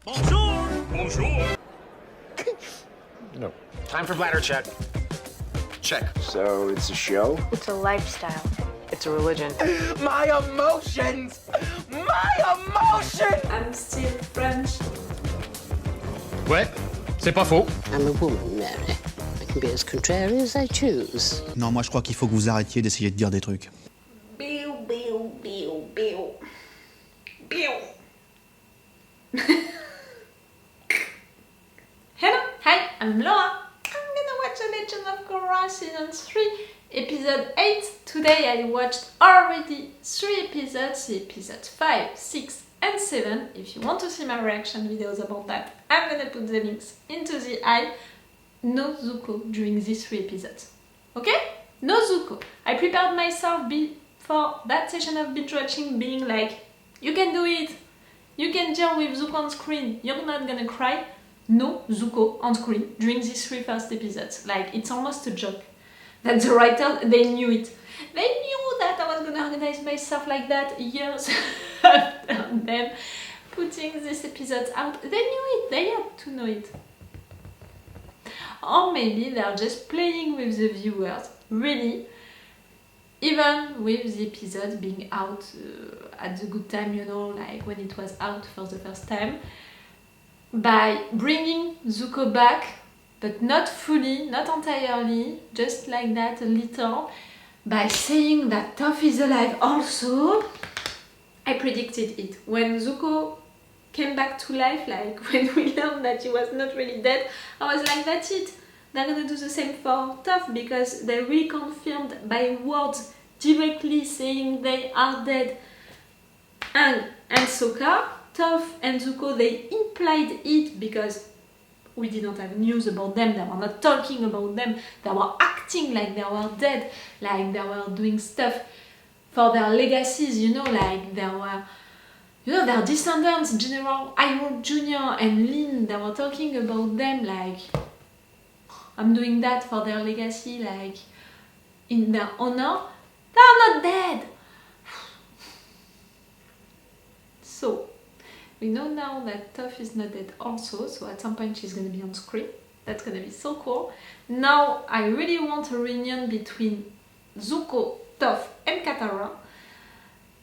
Bonjour! Bonjour! No. Time for bladder check. Check. So it's a show? It's a lifestyle. It's a religion. My emotions! My emotions! I'm still French. Ouais, c'est pas faux. I'm a woman, Mary. I can be as contrary as I choose. Non, moi je crois qu'il faut que vous arrêtiez d'essayer de dire des trucs. Bill, Bill, Bill, Bill. Bill. Hello, hi, I'm Laura. I'm gonna watch The Legend of Korra Season 3, Episode 8. Today I watched already 3 episodes, episodes 5, 6 and 7. If you want to see my reaction videos about that, I'm gonna put the links into the eye. No Zuko during these 3 episodes. Okay? No Zuko. I prepared myself for that session of binge watching being like, you can do it. You can deal with Zuko on screen. You're not gonna cry. No Zuko on screen during these 3 first episodes. Like, it's almost a joke. That the writers, they knew it. They knew that I was gonna organize myself like that years after them putting these episodes out. They knew it. They had to know it. Or maybe they're just playing with the viewers. Really. Even with the episode being out at the good time, you know, like when it was out for the first time, by bringing Zuko back, but not fully, not entirely, just like that a little, by saying that Toph is alive also, I predicted it. When Zuko came back to life, like when we learned that he was not really dead, I was like, that's it. They're gonna do the same for Toph because they reconfirmed by words directly saying they are dead. And Sokka, Toph and Zuko, they implied it because we didn't have news about them, they were not talking about them, they were acting like they were dead, like they were doing stuff for their legacies, you know, like they were, you know, their descendants, General Iroh Jr. and Lin, they were talking about them like, I'm doing that for their legacy, like, in their honor. They're not dead! So, we know now that Toph is not dead also, so at some point she's gonna be on screen. That's gonna be so cool. Now, I really want a reunion between Zuko, Toph and Katara.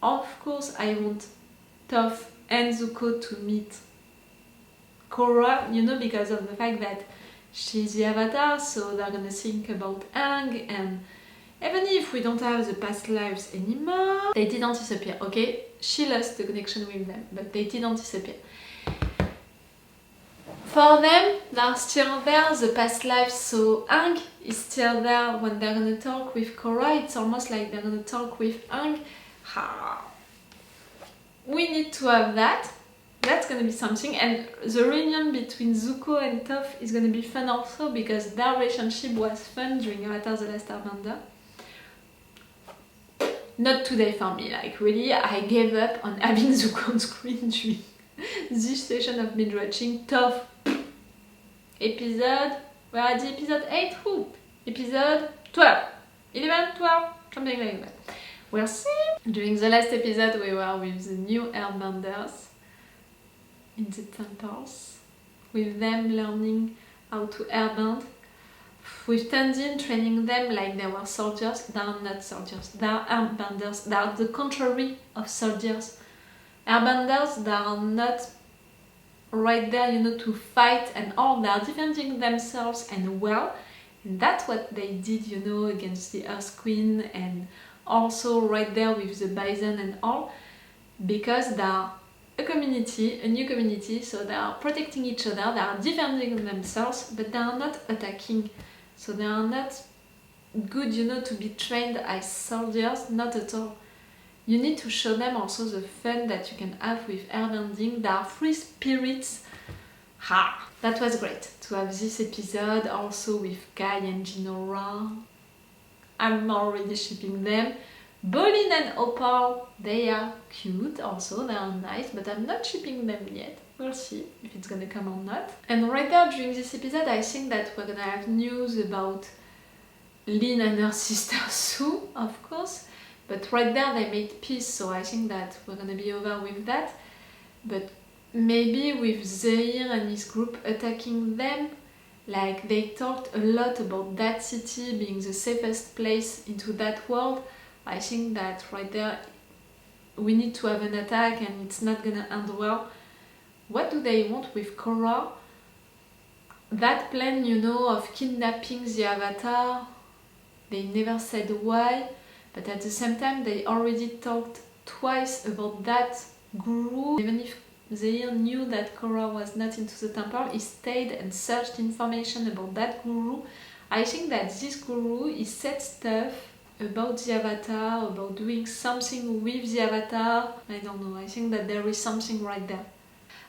Of course, I want Toph and Zuko to meet Korra, you know, because of the fact that she's the Avatar, so they're gonna think about Aang, and even if we don't have the past lives anymore, they didn't disappear, okay? She lost the connection with them, but they didn't disappear. For them, they're still there, the past lives, so Aang is still there when they're gonna talk with Korra. It's almost like they're gonna talk with Aang. We need to have that. That's gonna be something, and the reunion between Zuko and Toph is gonna be fun also because their relationship was fun during Avatar The Last Airbender. Not today for me, like really, I gave up on having Zuko on screen during this session of binge watching. Toph episode, we're at the episode 8, who? Episode 12, 11, 12, something like that. We'll see. During the last episode we were with the new Airbenders in the temples, with them learning how to airbend, with Tenzin training them like they were soldiers. They are not soldiers, they are airbenders, they are the contrary of soldiers. Airbenders, they are not right there, you know, to fight and all, they are defending themselves and well, and that's what they did, you know, against the Earth Queen, and also right there with the Bison and all, because they are a community, a new community, so they are protecting each other, they are defending themselves, but they are not attacking. So they are not good, you know, to be trained as soldiers, not at all. You need to show them also the fun that you can have with airbending. They are free spirits. Ha! That was great to have this episode also with Kai and Jinora. I'm already shipping them. Bolin and Opal, they are cute also, they are nice, but I'm not shipping them yet. We'll see if it's gonna come or not. And right there during this episode, I think that we're gonna have news about Lin and her sister Sue, of course. But right there they made peace, so I think that we're gonna be over with that. But maybe with Zahir and his group attacking them, like they talked a lot about that city being the safest place into that world. I think that right there we need to have an attack and it's not gonna end well. What do they want with Korra? That plan, you know, of kidnapping the Avatar, they never said why, but at the same time they already talked twice about that guru. Even if Zahir knew that Korra was not into the temple, he stayed and searched information about that guru. I think that this guru, he said stuff about the Avatar, about doing something with the Avatar. I don't know, I think that there is something right there.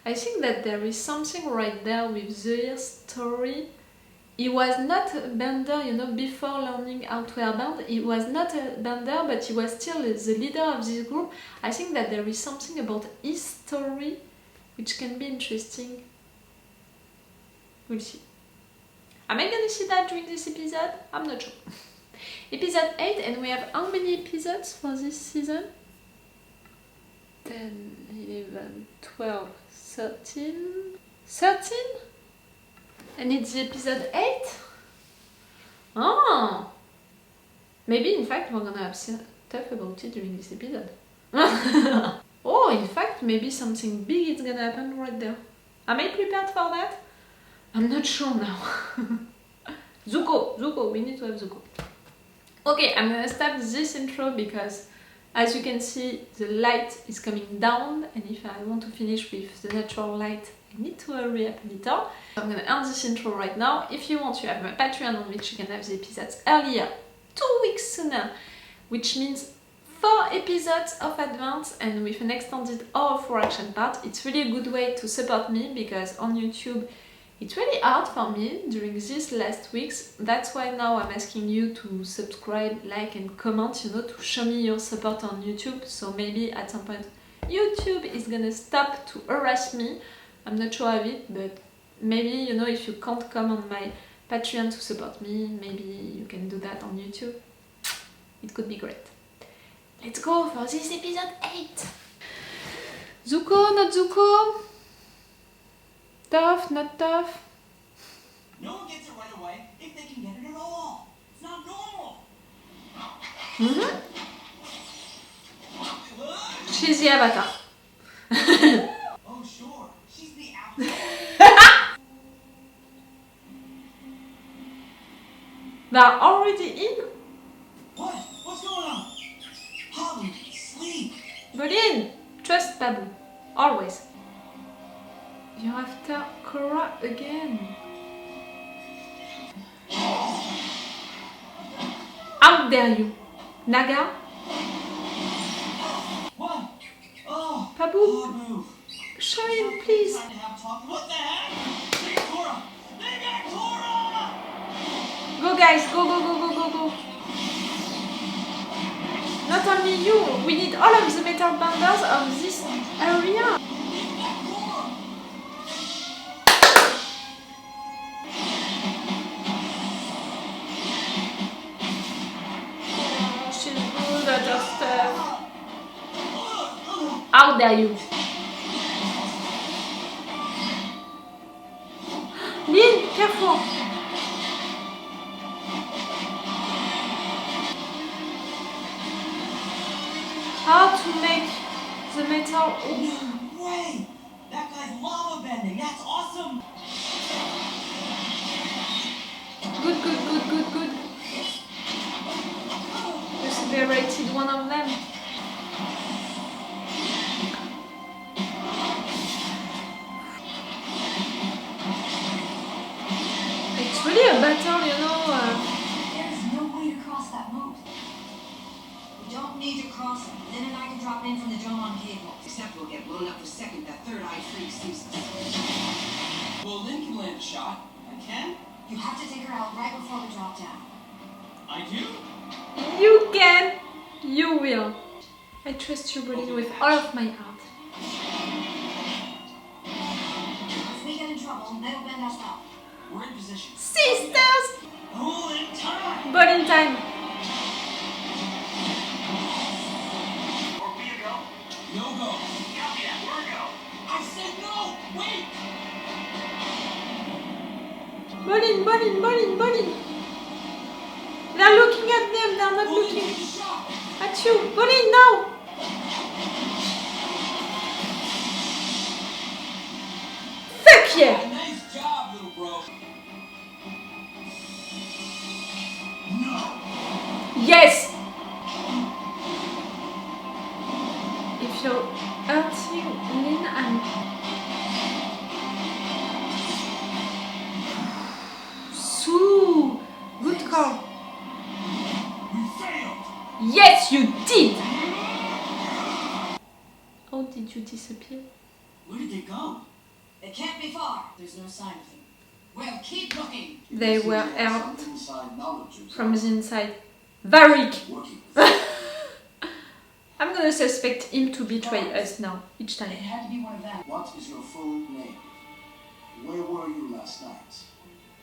I think that there is something right there with Zahir's story. He was not a bender, you know, before learning how to airbend. He was not a bender, but he was still the leader of this group. I think that there is something about his story which can be interesting. We'll see. Am I gonna see that during this episode? I'm not sure. Episode 8, and we have how many episodes for this season? 10, 11, 12, 13... 13? And it's the episode 8? Oh! Maybe in fact we're gonna have stuff about it during this episode. Oh, in fact maybe something big is gonna happen right there. Am I prepared for that? I'm not sure now. Zuko, we need to have Zuko. Okay, I'm gonna start this intro because as you can see the light is coming down, and if I want to finish with the natural light I need to hurry up a little. So I'm gonna end this intro right now. If you want, you have my Patreon on which you can have the episodes earlier, 2 weeks sooner, which means 4 episodes of advance and with an extended hour for action part. It's really a good way to support me because on YouTube it's really hard for me during these last weeks. That's why now I'm asking you to subscribe, like and comment, you know, to show me your support on YouTube. So maybe at some point YouTube is gonna stop to harass me. I'm not sure of it, but maybe, you know, if you can't come on my Patreon to support me, maybe you can do that on YouTube. It could be great. Let's go for this episode 8! Zuko, not Zuko? Tough, not tough? No one gets it right away if they can get it at all. It's not normal. She's the Avatar. Oh, sure. She's the Avatar. They're already in? What? What's going on? Holly, sleep. Bolin, trust Babu. Always. You're after Korra again. How dare you? Naga? What? Oh, Babu, Babu. show him please. Trying to have a talk. What the heck? They got Korra. They got Korra. Go guys, go. Not only you, we need all of the metal benders of this area. She's good at her stuff. How dare you? Lin, careful. How to make the metal? No way. That guy's lava bending. That's awesome. Good. You separated one of them. It's really a battle, you know. There's no way to cross that moat. We don't need to cross it. Lin and I can drop in from the drone on cable. Except we'll get blown up the second that third-eye freak sees us. Well, Lin can land a shot. I can? You have to take her out right before we drop down. I do? You can. You will. I trust you, Bolin, with all of my heart. If we get in trouble, they'll bend us up. We're in position. Sisters! Oh, in time! Bolin time. Or we go? No go. Yeah, we're go. I said no! Bolin, Bolin, Bolin, Bolin. They're looking at them, they're not looking at you. Bolin, no! Fuck yeah! Nice job, little bro. Yes! If you're hurting Lynn, I'm... Sue! Good call. Yes, you did! How did you disappear? Where did they go? They can't be far. There's no sign of them. Well, keep looking. They were helped Inside knowledge of from the inside. Varric! working. I'm gonna suspect him to betray us now, each It time. had to be one of them. What is your full name? Where were you last night?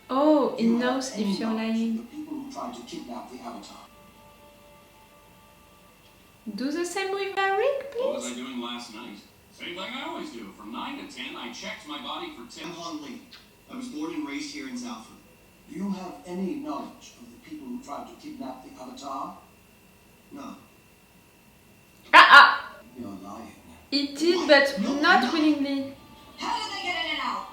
Oh, he Do you knows have any if you're knowledge of lying. The people who tried to kidnap the Avatar. Do the same with Varric, What was I please? doing last night? Same thing I always do. From 9 to 10, I checked my body for 10. I'm Han Lee. I was born and raised here in Zalford. Do you have any knowledge of the people who tried to kidnap the Avatar? No. Ah! You're lying. He did, but not willingly. How did they get in and out?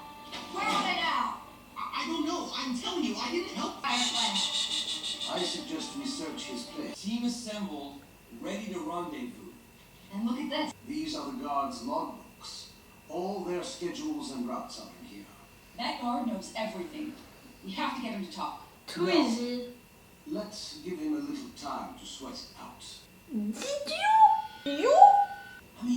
Where are they now? I don't know. I'm telling you, I didn't help. I suggest we search his place. Team assembled, ready to rendezvous. And look at this. These are the guards' logbooks. All their schedules and routes are in here. That guard knows everything. We have to get him to talk. Too No. easy. Let's give him a little time to sweat it out. Did you?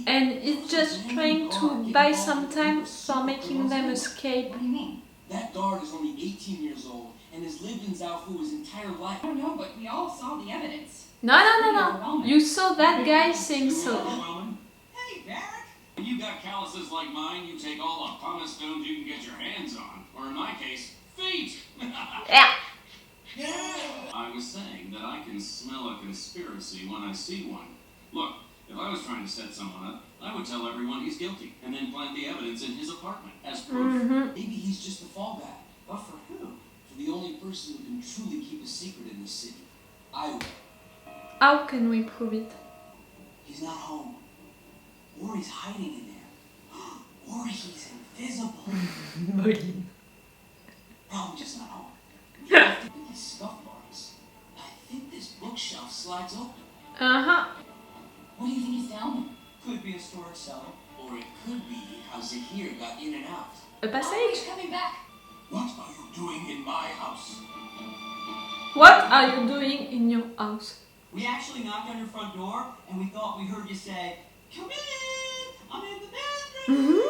And he's just trying to buy some time for making them escape. What do you mean? That guard is only 18 years old and has lived in Zaofu his entire life. I don't know, but we all saw the evidence. No. You saw that guy saying so. Overwhelming. Hey, Barrack! When you got calluses like mine, you take all the pumice stones you can get your hands on. Or in my case, feet. Yeah. I was saying that I can smell a conspiracy when I see one. Look, if I was trying to set someone up, I would tell everyone he's guilty and then plant the evidence in his apartment as proof. Maybe he's just the fallback. But for who? For the only person who can truly keep a secret in this city. I will. How can we prove it? He's not home. Or he's hiding in there. Or he's invisible. Bolin. Probably just not home. We have to get these scuff marks. I think this bookshelf slides open. Uh-huh. What do you think he's down there? Could be a storage cellar. Or it could be how Zahir got in and out. A passage? Coming back. What are you doing in my house? What are you doing in your house? We actually knocked on your front door, and we thought we heard you say, "Come in! I'm in the bedroom!"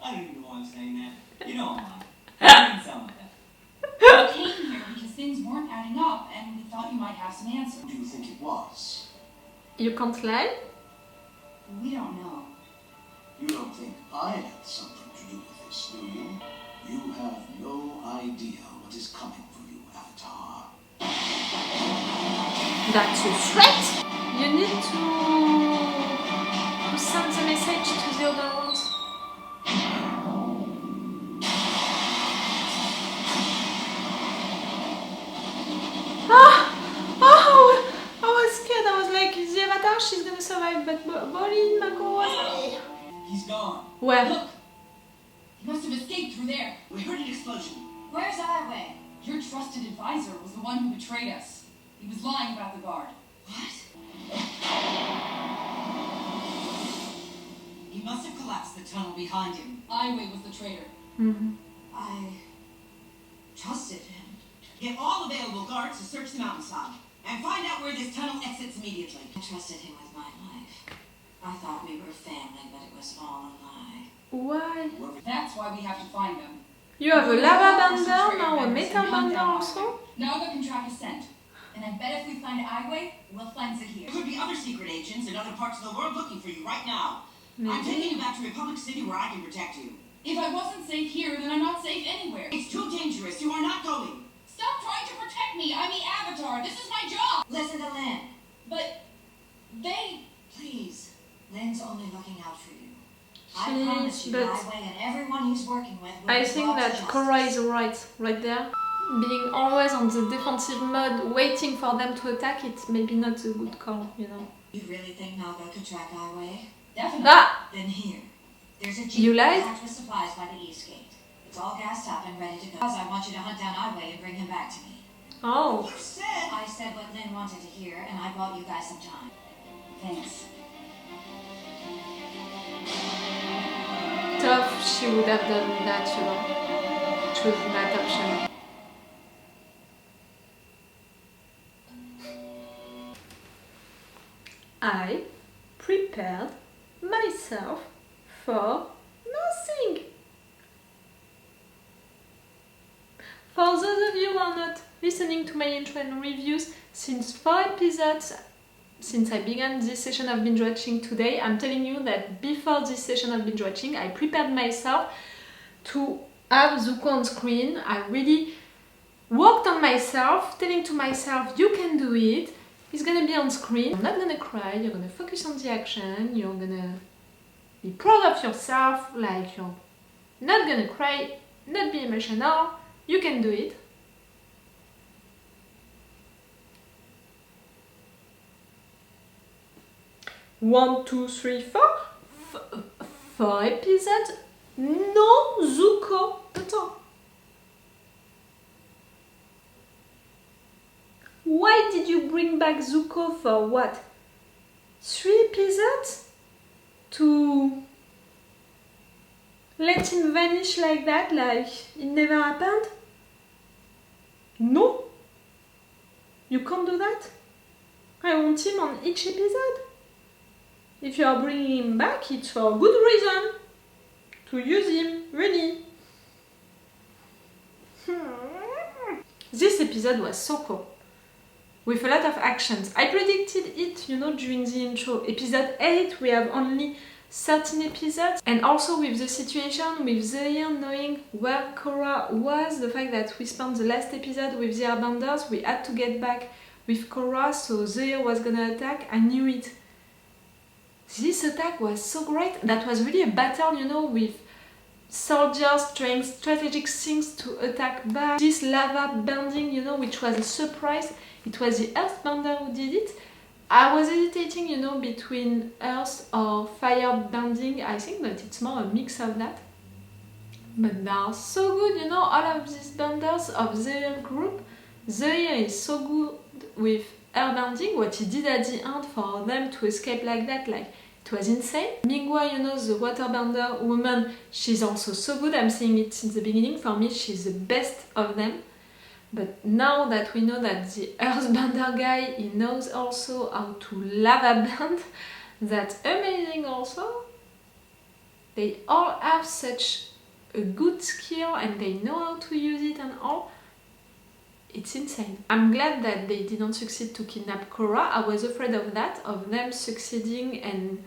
I don't even know why I'm saying that. You know I'm lying. I didn't sound like that. We came here because things weren't adding up, and we thought you might have some answers. Who do you think it was? You can't lie? We don't know. You don't think I had something to do with this, do you? You have no idea what is coming for you, Avatar. That's a threat? You need to send the message to the other ones. I was scared. I was like, the Avatar, she's gonna survive, but Bolin, Mako was... He's gone. Where? Look! He must have escaped through there. We heard an explosion. Where's Highway? Your trusted advisor was the one who betrayed us. He was lying about the guard. What? He must have collapsed the tunnel behind him. Iway was the traitor. I trusted him. Get all available guards to search the mountainside and find out where this tunnel exits immediately. I trusted him with my life. I thought we were family, but it was all a lie. Why? That's why we have to find them. You have a lava bender, now a metal bender also? Naga can track his scent. And I bet if we find Iway, we'll find Zahir. There could be other secret agents in other parts of the world looking for you right now. I'm Maybe. taking you back to Republic City where I can protect you. If I wasn't safe here, then I'm not safe anywhere. It's too dangerous. You are not going. Stop trying to protect me. I'm the Avatar. This is my job. Listen to Lynn. But they... Please. Lynn's only looking out for you. I promise you, but Highway and everyone he's working with will I be think brought to that justice. Cora is right there. Being always on the defensive mode, waiting for them to attack, it's maybe not a good call, you know. You really think Naga could track Highway? Definitely. Ah! Then here. There's a You jeep lied? packed with supplies by the east gate. It's all gassed up and ready to go. I want you to hunt down Highway and bring him back to me. Oh. You said. I said what Lynn wanted to hear, and I bought you guys some time. Thanks. Tough, she would have done that, you know. Choose that option. I prepared myself for nothing. For those of you who are not listening to my intro and reviews, since 4 episodes since I began this session of binge watching today, I'm telling you that before this session of binge watching, I prepared myself to have Zuko on screen. I really worked on myself, telling to myself, you can do it, he's gonna be on screen. You're not gonna cry, you're gonna focus on the action, you're gonna be proud of yourself, like you're not gonna cry, not be emotional, you can do it. One, two, three, four. 4 episodes. No Zuko. Attends. Why did you bring back Zuko for what? 3 episodes? To let him vanish like that, like it never happened? No. You can't do that. I want him on each episode. If you are bringing him back, it's for a good reason. To use him, really. This episode was so cool. With a lot of actions. I predicted it, you know, during the intro. Episode 8, we have only 13 episodes. And also with the situation with Zoe knowing where Cora was, the fact that we spent the last episode with the Airbenders, we had to get back with Cora, so Zoe was gonna attack. I knew it. This attack was so great. That was really a battle, you know, with soldiers trying strategic things to attack back. This lava bending, you know, which was a surprise. It was the Earthbender who did it. I was hesitating, you know, between Earth or Fire bending. I think that it's more a mix of that. But they are so good, you know, all of these benders of Zoe group. Zoe is so good with airbending, what he did at the end for them to escape like that, like it was insane. Mingwa, you know, the waterbender woman, she's also so good. I'm saying it since the beginning. For me, she's the best of them. But now that we know that the earthbender guy, he knows also how to lava bend, that's amazing also. They all have such a good skill and they know how to use it and all. It's insane. I'm glad that they didn't succeed to kidnap Cora. I was afraid of that, of them succeeding and,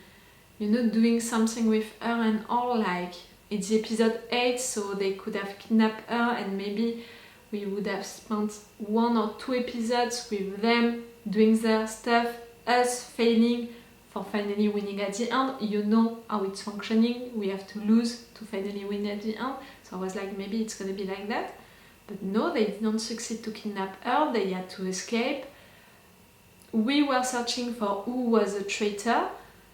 you know, doing something with her and all, like it's episode 8, so they could have kidnapped her and maybe we would have spent 1 or 2 episodes with them doing their stuff, us failing for finally winning at the end. You know how it's functioning, we have to lose to finally win at the end. So I was like, maybe it's gonna be like that. But no, they didn't succeed to kidnap her, they had to escape. We were searching for who was a traitor.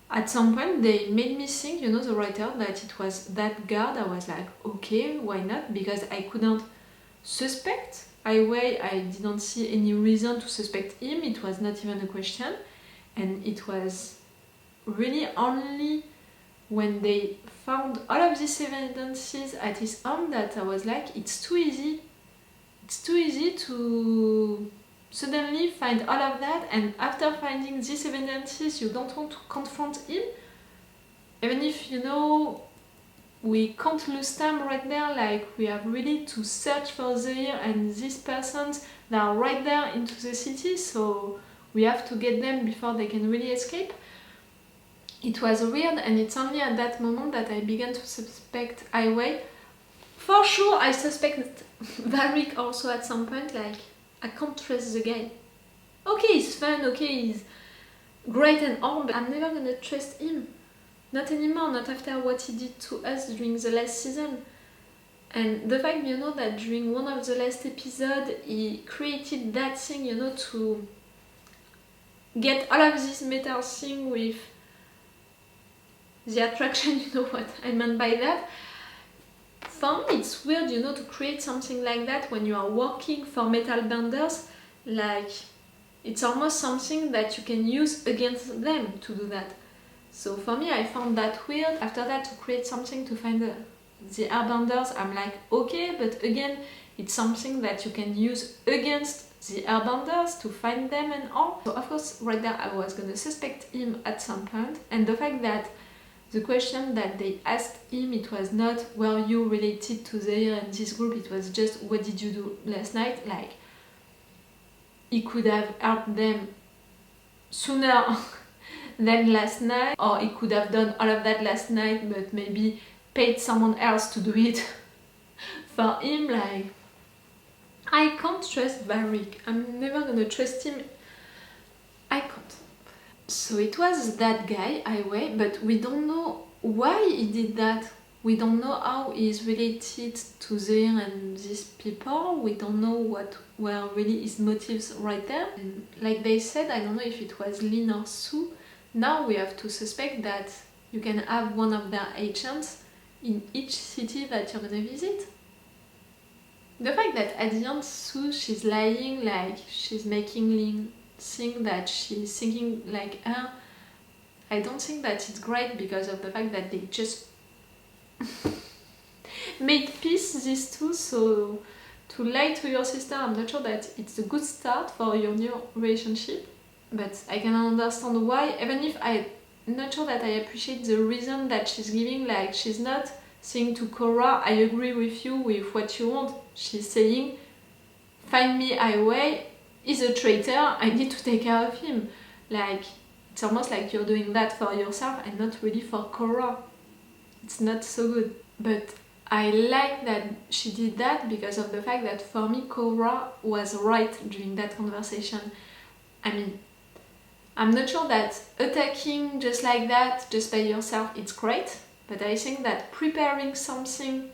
At some point they made me think, you know, the writer, that it was that guard. I was like, okay, why not? Because I couldn't suspect Highway, I didn't see any reason to suspect him, it was not even a question. And it was really only when they found all of these evidences at his home that I was like, it's too easy. It's too easy to suddenly find all of that, and after finding these evidences you don't want to confront him. Even if, you know, we can't lose time right there, like we have really to search for Zoe and these persons that are right there into the city, so we have to get them before they can really escape. It was weird, and it's only at that moment that I began to suspect Highway. For sure I suspect Varric also at some point, like I can't trust the guy. Okay, he's fun, okay, he's great and all, but I'm never gonna trust him. Not anymore, not after what he did to us during the last season. And the fact, you know, that during one of the last episodes he created that thing, you know, to get all of this meta thing with the attraction, you know what I meant by that. For me it's weird, you know, to create something like that when you are working for Metal Benders. Like, it's almost something that you can use against them to do that. So for me, I found that weird. After that, to create something to find the Airbenders, I'm like, okay, but again, it's something that you can use against the Airbenders to find them and all. So of course, right there, I was gonna suspect him at some point. And the fact that the question that they asked him, it was not, were you related to Zaire and this group? It was just, what did you do last night? Like, he could have helped them sooner than last night, or he could have done all of that last night, but maybe paid someone else to do it for him. Like, I can't trust Varric. I'm never gonna trust him. I can't. So it was that guy, Highway, but we don't know why he did that. We don't know how he's related to Zaire and these people. We don't know what were really his motives right there. And like they said, I don't know if it was Lin or Sue. Now we have to suspect that you can have one of their agents in each city that you're gonna visit. The fact that at the end Sue, she's lying, like she's making Lin think that she's thinking like her, I don't think that it's great because of the fact that they just made peace, these two. So to lie to your sister, I'm not sure that it's a good start for your new relationship. But I can understand why, even if I'm not sure that I appreciate the reason that she's giving. Like, she's not saying to Korra, I agree with you with what you want. She's saying, find me Highway, he's a traitor, I need to take care of him. Like, it's almost like you're doing that for yourself and not really for Korra. It's not so good. But I like that she did that because of the fact that for me Korra was right during that conversation. I mean, I'm not sure that attacking just like that, just by yourself, it's great, but I think that preparing something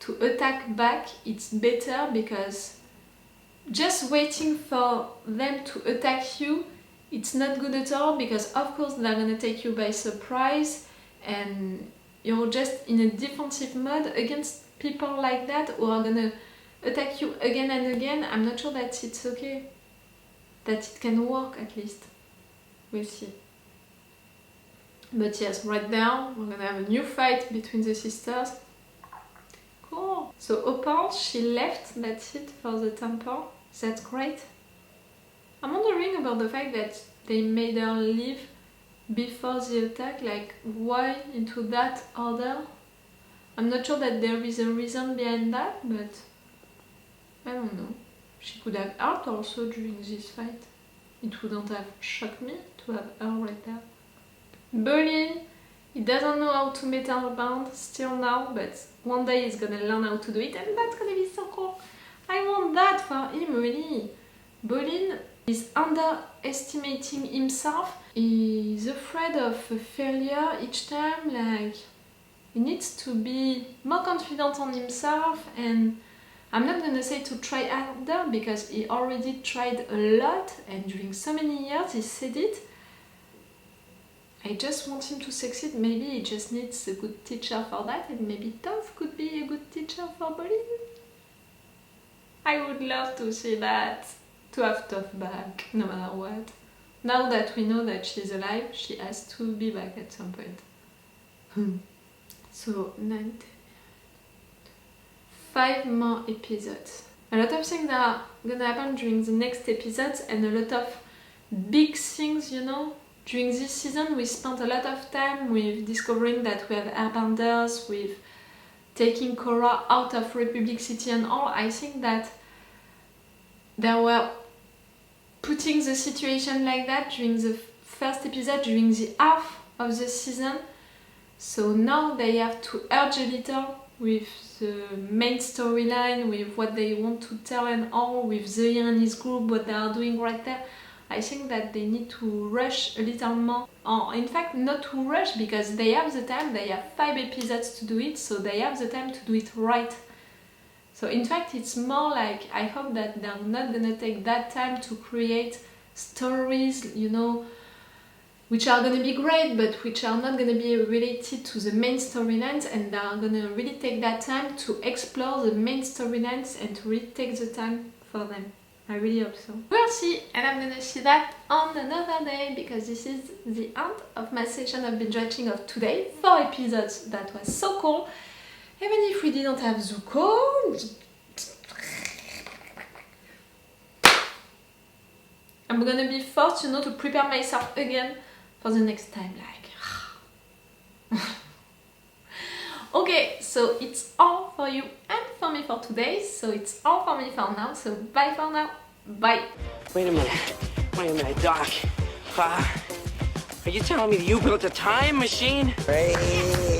to attack back, it's better, because just waiting for them to attack you, it's not good at all, because of course they're gonna take you by surprise and you're just in a defensive mode against people like that who are gonna attack you again and again. I'm not sure that it's okay, that it can work at least. We'll see. But yes, right now we're gonna have a new fight between the sisters. Cool. So Opal, she left, that's it for the temple. That's great. I'm wondering about the fact that they made her leave before the attack, like why into that order? I'm not sure that there is a reason behind that, but I don't know. She could have helped also during this fight. It wouldn't have shocked me to have her right there. Bolin, he doesn't know how to metal band still now, but one day he's gonna learn how to do it, and that's gonna be so cool. I want that for him, really. Bolin is underestimating himself. He's afraid of failure each time. Like, he needs to be more confident on himself, and I'm not gonna say to try harder because he already tried a lot and during so many years he said it. I just want him to succeed. Maybe he just needs a good teacher for that, and maybe Toph could be a good teacher for Bolin. I would love to see that, to have Toph back, no matter what. Now that we know that she's alive, she has to be back at some point. So, 5 more episodes. A lot of things that are gonna happen during the next episodes, and a lot of big things, you know. During this season we spent a lot of time with discovering that we have airbenders, with taking Korra out of Republic City and all. I think that they were putting the situation like that during the first episode, during the half of the season. So now they have to urge a little with the main storyline, with what they want to tell and all, with Zaire and his group, what they are doing right there. I think that they need to rush a little more. Or in fact, not to rush, because they have the time, they have 5 episodes to do it, so they have the time to do it right. So in fact, it's more like, I hope that they're not gonna take that time to create stories, you know, which are gonna be great, but which are not gonna be related to the main storylines, and they are gonna really take that time to explore the main storylines and to really take the time for them. I really hope so. We'll see, and I'm gonna see that on another day, because this is the end of my session of binge watching of today. 4 episodes, that was so cool. Even if we didn't have Zuko, I'm gonna be forced, you know, to prepare myself again for the next time, like. Okay, so it's all for you and for me for today, so it's all for me for now, so bye for now, bye! Wait a minute, Doc. Are you telling me that you built a time machine? Crazy.